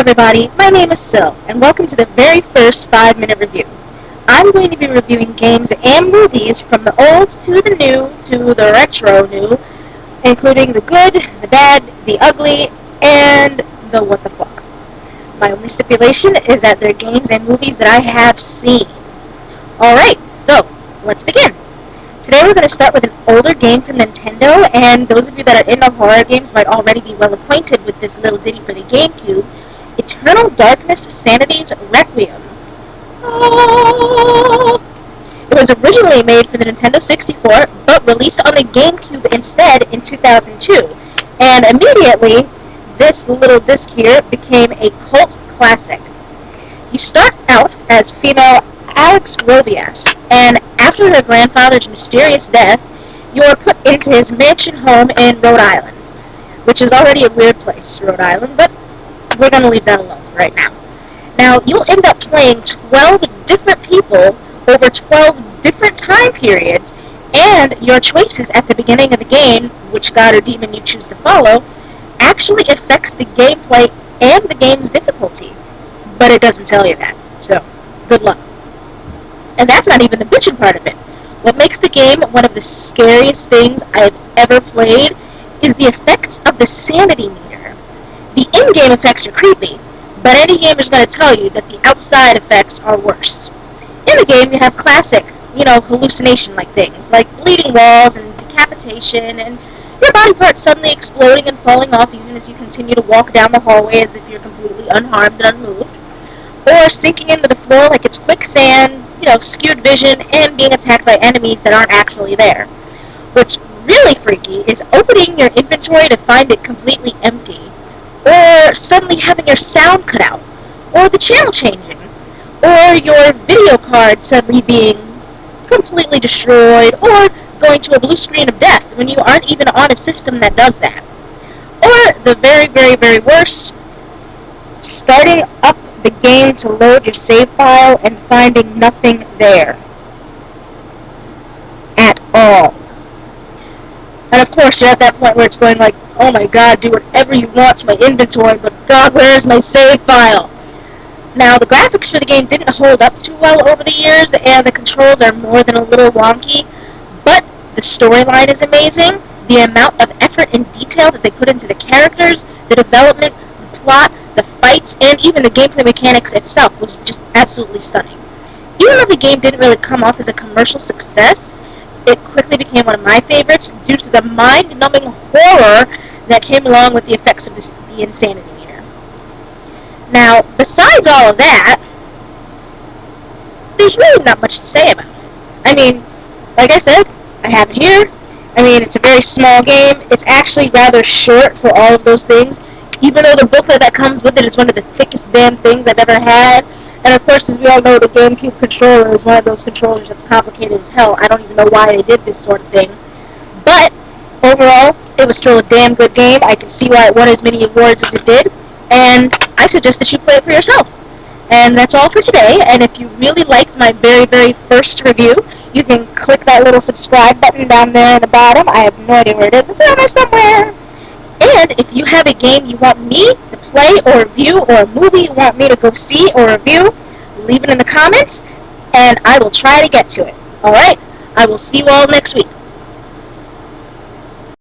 everybody, my name is Syl, and welcome to the very first 5-minute review. I'm going to be reviewing games and movies from the old to the new to the retro new, including the good, the bad, the ugly, and the what the fuck. My only stipulation is that they're games and movies that I have seen. Alright, so, let's begin. Today we're going to start with an older game from Nintendo, and those of you that are into horror games might already be well acquainted with this little ditty for the GameCube, Eternal Darkness Sanity's Requiem. It was originally made for the Nintendo 64, but released on the GameCube instead in 2002, and immediately, this little disc here became a cult classic. You start out as female Alex Rovias, and after her grandfather's mysterious death, you are put into his mansion home in Rhode Island, which is already a weird place, Rhode Island, but we're going to leave that alone right now. Now, you'll end up playing 12 different people over 12 different time periods, and your choices at the beginning of the game, which god or demon you choose to follow, actually affects the gameplay and the game's difficulty. But it doesn't tell you that, so good luck. And that's not even the bitchin' part of it. What makes the game one of the scariest things I've ever played is the effects of the sanity meter. The in-game effects are creepy, but any gamer's going to tell you that the outside effects are worse. In the game, you have classic, hallucination-like things, like bleeding walls and decapitation, and your body parts suddenly exploding and falling off even as you continue to walk down the hallway as if you're completely unharmed and unmoved, or sinking into the floor like it's quicksand, skewed vision, and being attacked by enemies that aren't actually there. What's really freaky is opening your inventory to find it completely empty, or suddenly having your sound cut out, or the channel changing, or your video card suddenly being completely destroyed, or going to a blue screen of death when you aren't even on a system that does that. Or the very, very, very worst, starting up the game to load your save file and finding nothing there at all. And of course, you're at that point where it's going like, oh my god, do whatever you want to my inventory, but god, where's my save file? Now, the graphics for the game didn't hold up too well over the years, and the controls are more than a little wonky, but the storyline is amazing. The amount of effort and detail that they put into the characters, the development, the plot, the fights, and even the gameplay mechanics itself was just absolutely stunning. Even though the game didn't really come off as a commercial success, it quickly became one of my favorites due to the mind-numbing horror that came along with the effects of the insanity meter. Now, besides all of that, there's really not much to say about it. I mean, like I said, I have it here. I mean, it's a very small game. It's actually rather short for all of those things, even though the booklet that comes with it is one of the thickest damn things I've ever had. And of course, as we all know, the GameCube controller is one of those controllers that's complicated as hell. I don't even know why they did this sort of thing. But, overall, it was still a damn good game. I can see why it won as many awards as it did. And I suggest that you play it for yourself. And that's all for today. And if you really liked my very, very first review, you can click that little subscribe button down there in the bottom. I have no idea where it is. It's down there somewhere. And if you have a game you want me to play or review, or a movie you want me to go see or review, leave it in the comments, and I will try to get to it. Alright? I will see you all next week.